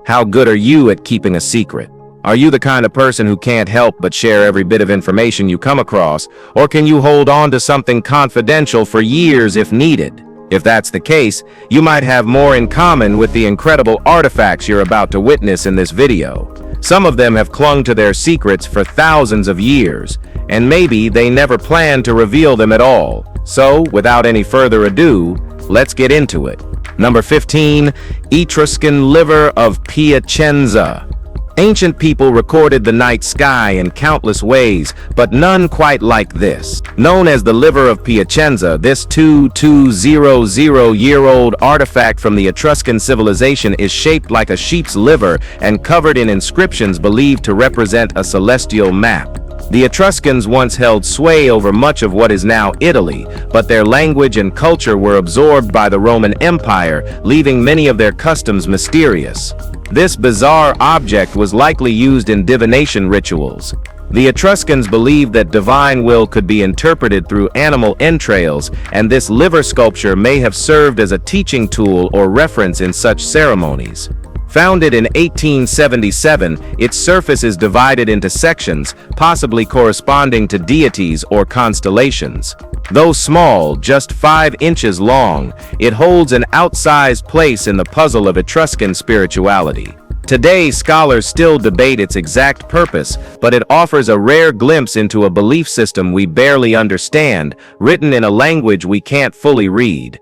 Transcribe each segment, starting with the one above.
How good are you at keeping a secret? Are you the kind of person who can't help but share every bit of information you come across, or can you hold on to something confidential for years if needed? If that's the case, you might have more in common with the incredible artifacts you're about to witness in this video. Some of them have clung to their secrets for thousands of years, and maybe they never planned to reveal them at all. So, without any further ado, let's get into it. Number 15, Etruscan liver of Piacenza. Ancient people recorded the night sky in countless ways, but none quite like this. Known as the liver of Piacenza, this 2200-year-old artifact from the Etruscan civilization is shaped like a sheep's liver and covered in inscriptions believed to represent a celestial map. The Etruscans once held sway over much of what is now Italy, but their language and culture were absorbed by the Roman Empire, leaving many of their customs mysterious. This bizarre object was likely used in divination rituals. The Etruscans believed that divine will could be interpreted through animal entrails, and this liver sculpture may have served as a teaching tool or reference in such ceremonies. Founded in 1877, its surface is divided into sections, possibly corresponding to deities or constellations. Though small, just 5 inches long, it holds an outsized place in the puzzle of Etruscan spirituality. Today, scholars still debate its exact purpose, but it offers a rare glimpse into a belief system we barely understand, written in a language we can't fully read.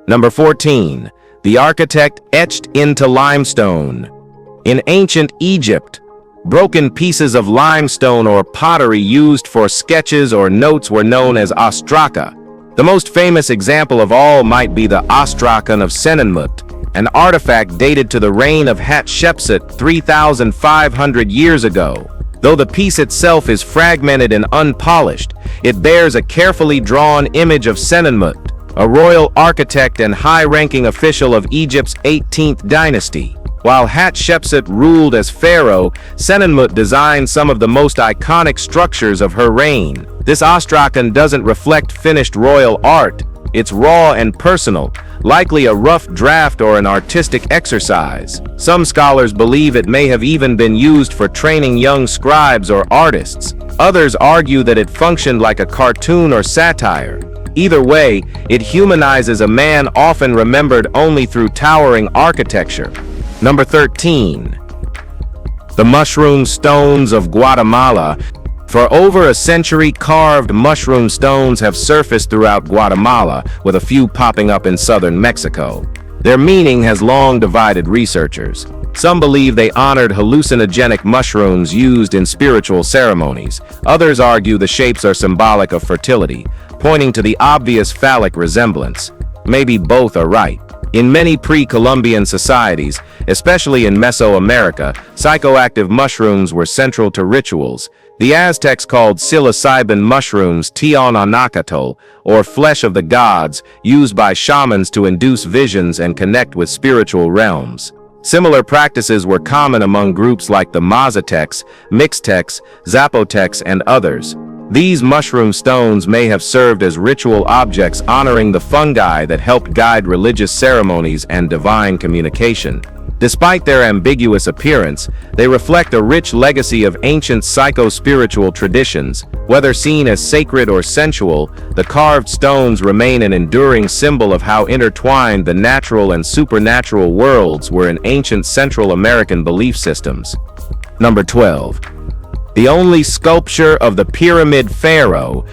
Number 14. The architect etched into limestone. In ancient Egypt, broken pieces of limestone or pottery used for sketches or notes were known as ostraka. The most famous example of all might be the Ostracon of Senenmut, an artifact dated to the reign of Hatshepsut 3,500 years ago. Though the piece itself is fragmented and unpolished, it bears a carefully drawn image of Senenmut, a royal architect and high-ranking official of Egypt's 18th dynasty. While Hatshepsut ruled as pharaoh, Senenmut designed some of the most iconic structures of her reign. This ostracon doesn't reflect finished royal art. It's raw and personal, likely a rough draft or an artistic exercise. Some scholars believe it may have even been used for training young scribes or artists. Others argue that it functioned like a cartoon or satire. Either way, it humanizes a man often remembered only through towering architecture. Number 13. The mushroom stones of Guatemala. For over a century, carved mushroom stones have surfaced throughout Guatemala, with a few popping up in southern Mexico. Their meaning has long divided researchers. Some believe they honored hallucinogenic mushrooms used in spiritual ceremonies. Others argue the shapes are symbolic of fertility, pointing to the obvious phallic resemblance. Maybe both are right. In many pre-Columbian societies, especially in Mesoamerica, psychoactive mushrooms were central to rituals. The Aztecs called psilocybin mushrooms tionanacatl, or flesh of the gods, used by shamans to induce visions and connect with spiritual realms. Similar practices were common among groups like the Mazatecs, Mixtecs, Zapotecs, and others. These mushroom stones may have served as ritual objects honoring the fungi that helped guide religious ceremonies and divine communication. Despite their ambiguous appearance, they reflect a rich legacy of ancient psycho-spiritual traditions. Whether seen as sacred or sensual, the carved stones remain an enduring symbol of how intertwined the natural and supernatural worlds were in ancient Central American belief systems. Number 12. The only sculpture of the Pyramid Pharaoh.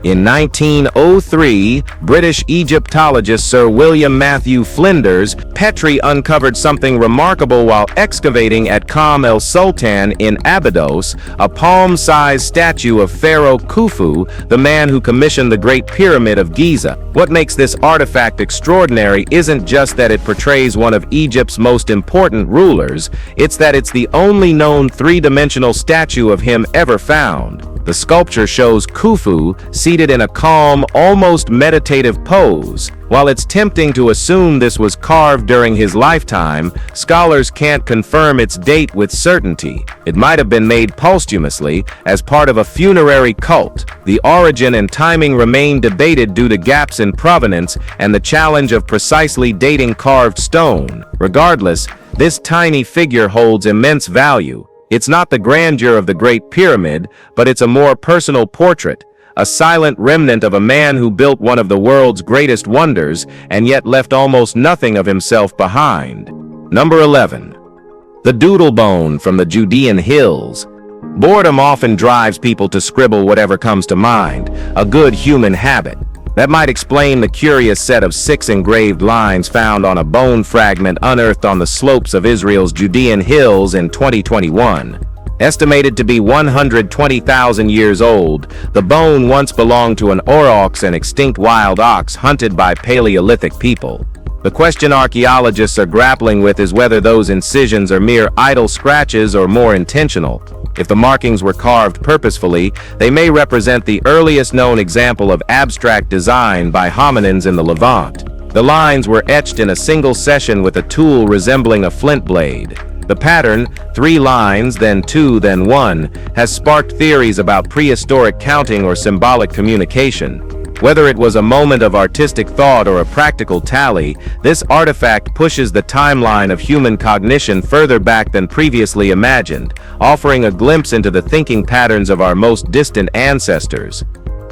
In 1903, British Egyptologist Sir William Matthew Flinders Petrie uncovered something remarkable while excavating at Qam el-Sultan in Abydos, a palm-sized statue of Pharaoh Khufu, the man who commissioned the Great Pyramid of Giza. What makes this artifact extraordinary isn't just that it portrays one of Egypt's most important rulers, it's that it's the only known three-dimensional statue of him ever found. The sculpture shows Khufu seated in a calm, almost meditative pose. While it's tempting to assume this was carved during his lifetime, scholars can't confirm its date with certainty. It might have been made posthumously, as part of a funerary cult. The origin and timing remain debated due to gaps in provenance and the challenge of precisely dating carved stone. Regardless, This tiny figure holds immense value. It's not the grandeur of the Great Pyramid, but it's a more personal portrait, a silent remnant of a man who built one of the world's greatest wonders and yet left almost nothing of himself behind. Number 11. The doodle bone from the Judean hills. Boredom often drives people to scribble whatever comes to mind, a good human habit. That might explain the curious set of 6 engraved lines found on a bone fragment unearthed on the slopes of Israel's Judean hills in 2021. Estimated to be 120,000 years old, the bone once belonged to an aurochs, an extinct wild ox hunted by Paleolithic people. The question archaeologists are grappling with is whether those incisions are mere idle scratches or more intentional. If the markings were carved purposefully, they may represent the earliest known example of abstract design by hominins in the Levant. The lines were etched in a single session with a tool resembling a flint blade. The pattern, 3 lines, then 2, then 1, has sparked theories about prehistoric counting or symbolic communication. Whether it was a moment of artistic thought or a practical tally, this artifact pushes the timeline of human cognition further back than previously imagined, offering a glimpse into the thinking patterns of our most distant ancestors.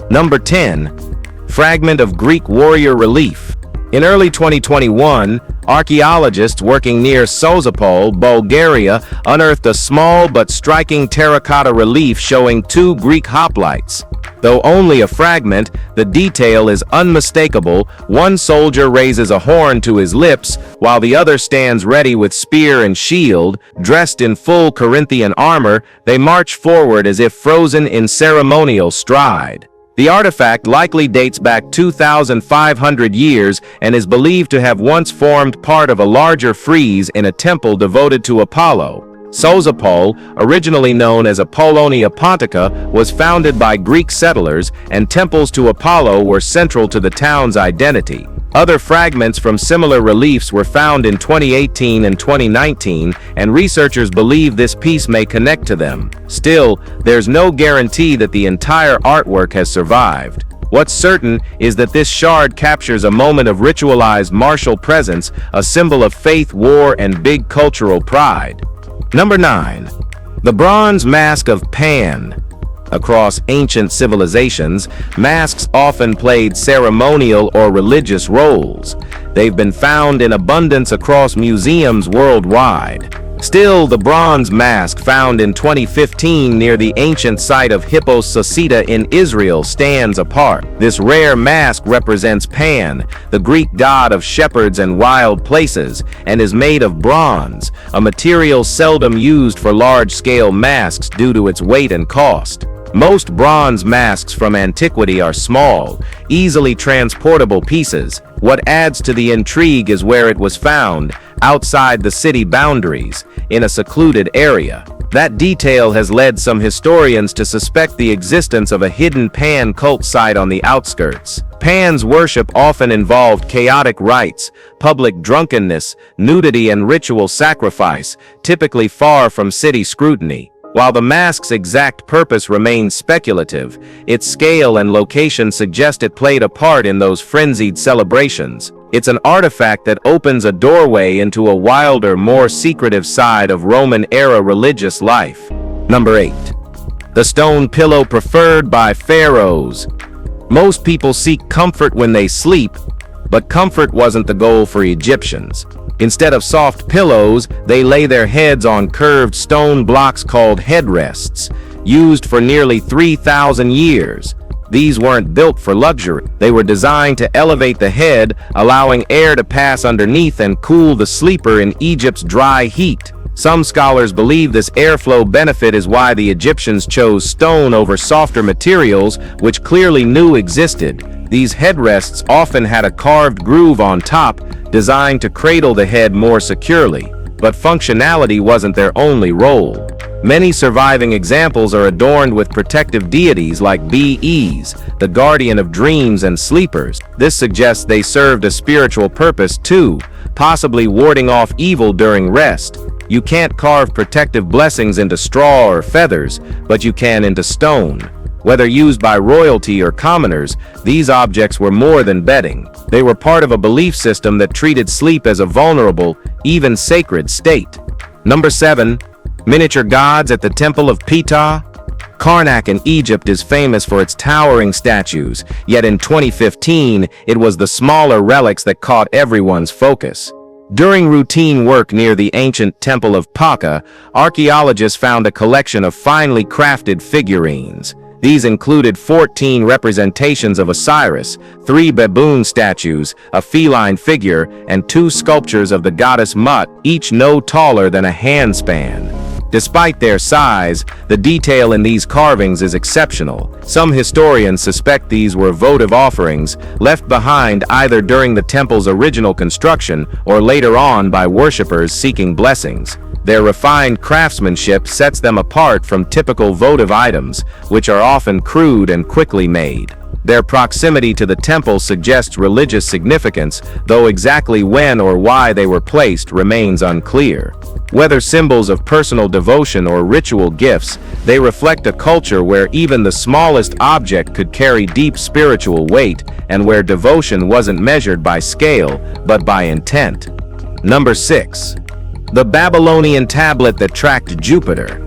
Number 10. Fragment of Greek warrior relief. In early 2021, archaeologists working near Sozopol, Bulgaria, unearthed a small but striking terracotta relief showing 2 Greek hoplites. Though only a fragment, the detail is unmistakable. One soldier raises a horn to his lips, while the other stands ready with spear and shield. Dressed in full Corinthian armor, they march forward as if frozen in ceremonial stride. The artifact likely dates back 2,500 years and is believed to have once formed part of a larger frieze in a temple devoted to Apollo. Sozopol, originally known as Apollonia Pontica, was founded by Greek settlers, and temples to Apollo were central to the town's identity. Other fragments from similar reliefs were found in 2018 and 2019, and researchers believe this piece may connect to them. Still, there's no guarantee that the entire artwork has survived. What's certain is that this shard captures a moment of ritualized martial presence, a symbol of faith, war, and big cultural pride. Number 9. The bronze mask of Pan. Across ancient civilizations, masks often played ceremonial or religious roles. They've been found in abundance across museums worldwide. Still, the bronze mask found in 2015 near the ancient site of Hippos Sosita in Israel stands apart. This rare mask represents Pan, the Greek god of shepherds and wild places, and is made of bronze, a material seldom used for large-scale masks due to its weight and cost. Most bronze masks from antiquity are small, easily transportable pieces. What adds to the intrigue is where it was found, outside the city boundaries, in a secluded area. That detail has led some historians to suspect the existence of a hidden Pan cult site on the outskirts. Pan's worship often involved chaotic rites, public drunkenness, nudity, and ritual sacrifice, typically far from city scrutiny. While the mask's exact purpose remains speculative, its scale and location suggest it played a part in those frenzied celebrations. It's an artifact that opens a doorway into a wilder, more secretive side of Roman-era religious life. Number 8. The stone pillow preferred by pharaohs. Most people seek comfort when they sleep, but comfort wasn't the goal for Egyptians. Instead of soft pillows, they lay their heads on curved stone blocks called headrests, used for nearly 3,000 years. These weren't built for luxury. They were designed to elevate the head, allowing air to pass underneath and cool the sleeper in Egypt's dry heat. Some scholars believe this airflow benefit is why the Egyptians chose stone over softer materials, which clearly knew existed. These headrests often had a carved groove on top, designed to cradle the head more securely, but functionality wasn't their only role. Many surviving examples are adorned with protective deities like Bes, the guardian of dreams and sleepers. This suggests they served a spiritual purpose too, possibly warding off evil during rest. You can't carve protective blessings into straw or feathers, but you can into stone. Whether used by royalty or commoners, these objects were more than bedding. They were part of a belief system that treated sleep as a vulnerable, even sacred state. Number 7. Miniature gods at the Temple of Ptah. Karnak in Egypt is famous for its towering statues, yet in 2015, it was the smaller relics that caught everyone's focus. During routine work near the ancient Temple of Ptah, archaeologists found a collection of finely crafted figurines. These included 14 representations of Osiris, 3 baboon statues, a feline figure, and 2 sculptures of the goddess Mut, each no taller than a handspan. Despite their size, the detail in these carvings is exceptional. Some historians suspect these were votive offerings left behind either during the temple's original construction or later on by worshippers seeking blessings. Their refined craftsmanship sets them apart from typical votive items, which are often crude and quickly made. Their proximity to the temple suggests religious significance, though exactly when or why they were placed remains unclear. Whether symbols of personal devotion or ritual gifts, they reflect a culture where even the smallest object could carry deep spiritual weight and where devotion wasn't measured by scale, but by intent. Number 6. The Babylonian tablet that tracked Jupiter.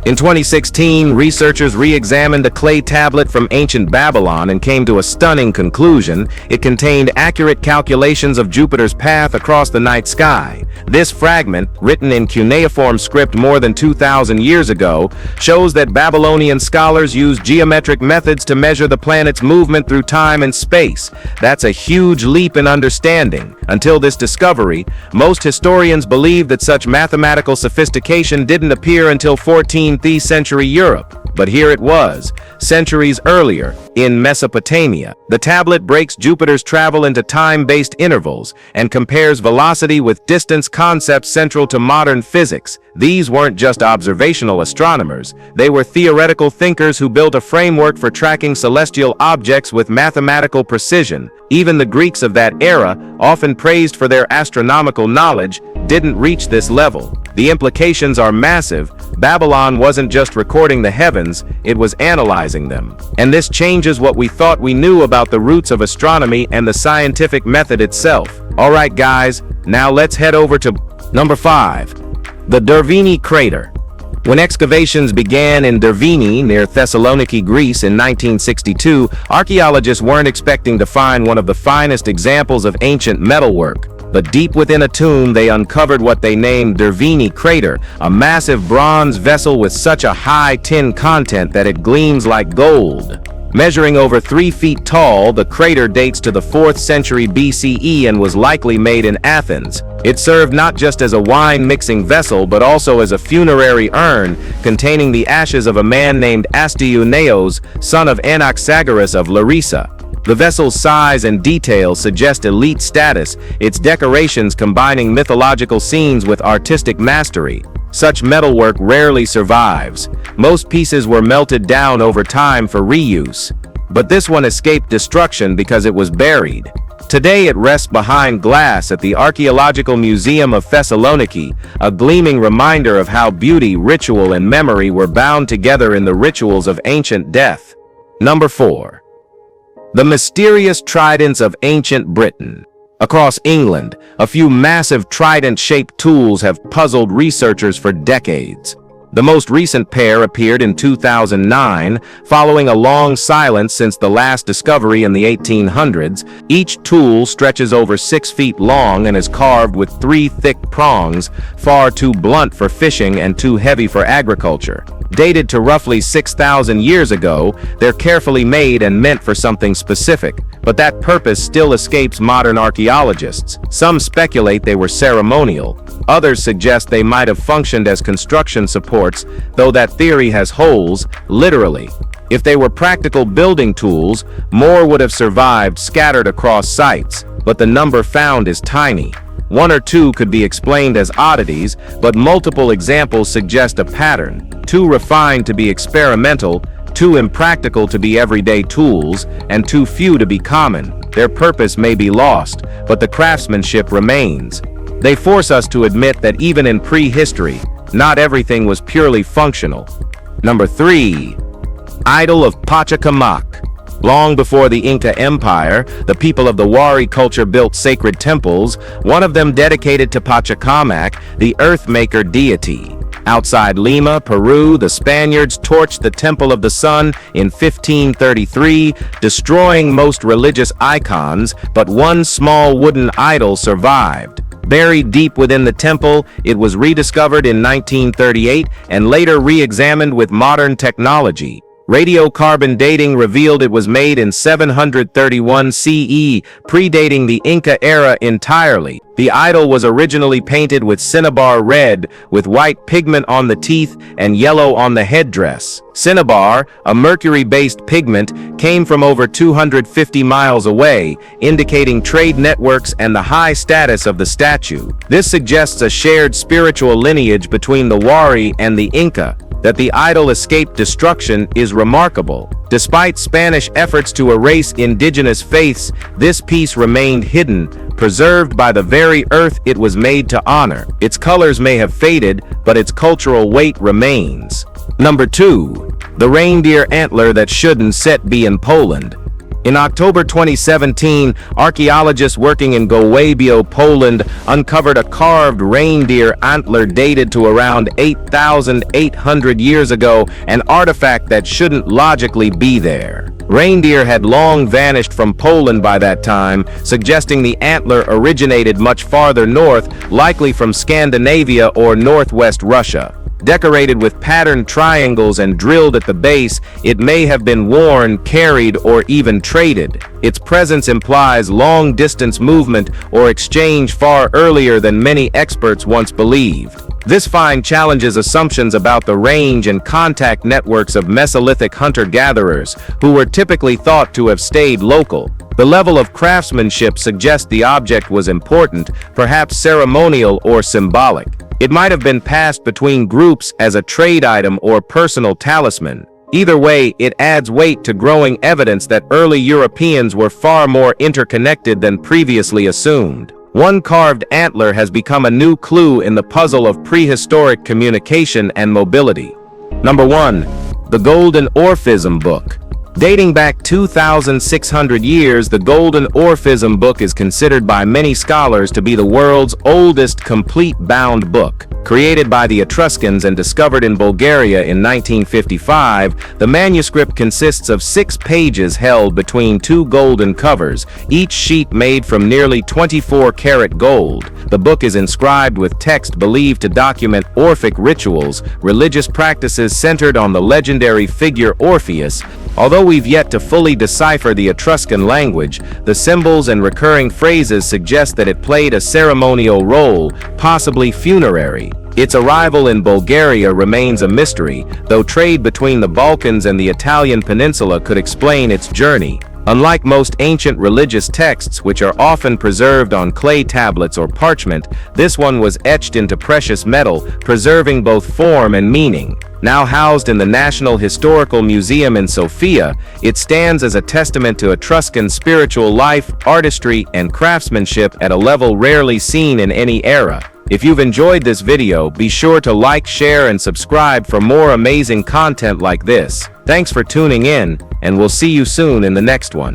In 2016, researchers re-examined a clay tablet from ancient Babylon and came to a stunning conclusion. It contained accurate calculations of Jupiter's path across the night sky. This fragment, written in cuneiform script more than 2,000 years ago, shows that Babylonian scholars used geometric methods to measure the planet's movement through time and space. That's a huge leap in understanding. Until this discovery, most historians believed that such mathematical sophistication didn't appear until 14th century Europe. But here it was, centuries earlier, in Mesopotamia. The tablet breaks Jupiter's travel into time-based intervals and compares velocity with distance, concepts central to modern physics. These weren't just observational astronomers, they were theoretical thinkers who built a framework for tracking celestial objects with mathematical precision. Even the Greeks of that era, often praised for their astronomical knowledge, didn't reach this level. The implications are massive. Babylon wasn't just recording the heavens, it was analyzing them. And this changes what we thought we knew about the roots of astronomy and the scientific method itself. Alright guys, now let's head over to number 5. The Derveni crater. When excavations began in Derveni near Thessaloniki, Greece in 1962, archaeologists weren't expecting to find one of the finest examples of ancient metalwork. But deep within a tomb, they uncovered what they named Derveni crater, a massive bronze vessel with such a high tin content that it gleams like gold. Measuring over 3 feet tall, the crater dates to the 4th century BCE and was likely made in Athens. It served not just as a wine-mixing vessel, but also as a funerary urn containing the ashes of a man named Astyoneos, son of Anaxagoras of Larissa. The vessel's size and detail suggest elite status, its decorations combining mythological scenes with artistic mastery. Such metalwork rarely survives. Most pieces were melted down over time for reuse. But this one escaped destruction because it was buried. Today it rests behind glass at the Archaeological Museum of Thessaloniki, a gleaming reminder of how beauty, ritual, and memory were bound together in the rituals of ancient death. Number 4. The mysterious tridents of ancient Britain. Across England, a few massive trident-shaped tools have puzzled researchers for decades. The most recent pair appeared in 2009, following a long silence since the last discovery in the 1800s. Each tool stretches over 6 feet long and is carved with 3 thick prongs, far too blunt for fishing and too heavy for agriculture. Dated to roughly 6,000 years ago, they're carefully made and meant for something specific, but that purpose still escapes modern archaeologists. Some speculate they were ceremonial. Others suggest they might have functioned as construction supports, though that theory has holes, literally. If they were practical building tools, more would have survived scattered across sites, but the number found is tiny. 1 or 2 could be explained as oddities, but multiple examples suggest a pattern. Too refined to be experimental, too impractical to be everyday tools, and too few to be common. Their purpose may be lost, but the craftsmanship remains. They force us to admit that even in prehistory, not everything was purely functional. Number 3. Idol of Pachacamac. Long before the Inca Empire, the people of the Wari culture built sacred temples, one of them dedicated to Pachacamac, the earth-maker deity. Outside Lima, Peru, the Spaniards torched the Temple of the Sun in 1533, destroying most religious icons, but one small wooden idol survived. Buried deep within the temple, it was rediscovered in 1938 and later re-examined with modern technology. Radiocarbon dating revealed it was made in 731 CE, predating the Inca era entirely. The idol was originally painted with cinnabar red, with white pigment on the teeth and yellow on the headdress. Cinnabar, a mercury-based pigment, came from over 250 miles away, indicating trade networks and the high status of the statue. This suggests a shared spiritual lineage between the Wari and the Inca. That the idol escaped destruction is remarkable. Despite Spanish efforts to erase indigenous faiths, this piece remained hidden, preserved by the very earth it was made to honor. Its colors may have faded, but its cultural weight remains. Number 2. The reindeer antler that shouldn't be in Poland. In October 2017, archaeologists working in Gołębie, Poland, uncovered a carved reindeer antler dated to around 8,800 years ago, an artifact that shouldn't logically be there. Reindeer had long vanished from Poland by that time, suggesting the antler originated much farther north, likely from Scandinavia or northwest Russia. Decorated with patterned triangles and drilled at the base, it may have been worn, carried, or even traded. Its presence implies long-distance movement or exchange far earlier than many experts once believed. This find challenges assumptions about the range and contact networks of Mesolithic hunter-gatherers, who were typically thought to have stayed local. The level of craftsmanship suggests the object was important, perhaps ceremonial or symbolic. It might have been passed between groups as a trade item or personal talisman. Either way, it adds weight to growing evidence that early Europeans were far more interconnected than previously assumed. One carved antler has become a new clue in the puzzle of prehistoric communication and mobility. Number 1. The Golden Orphism Book. Dating back 2,600 years, the Golden Orphism Book is considered by many scholars to be the world's oldest complete bound book. Created by the Etruscans and discovered in Bulgaria in 1955, the manuscript consists of 6 pages held between 2 golden covers, each sheet made from nearly 24-karat gold. The book is inscribed with text believed to document Orphic rituals, religious practices centered on the legendary figure Orpheus. Although we've yet to fully decipher the Etruscan language, the symbols and recurring phrases suggest that it played a ceremonial role, possibly funerary. Its arrival in Bulgaria remains a mystery, though trade between the Balkans and the Italian peninsula could explain its journey. Unlike most ancient religious texts, which are often preserved on clay tablets or parchment, this one was etched into precious metal, preserving both form and meaning. Now housed in the National Historical Museum in Sofia, it stands as a testament to Etruscan spiritual life, artistry, and craftsmanship at a level rarely seen in any era. If you've enjoyed this video, be sure to like, share, and subscribe for more amazing content like this. Thanks for tuning in, and we'll see you soon in the next one.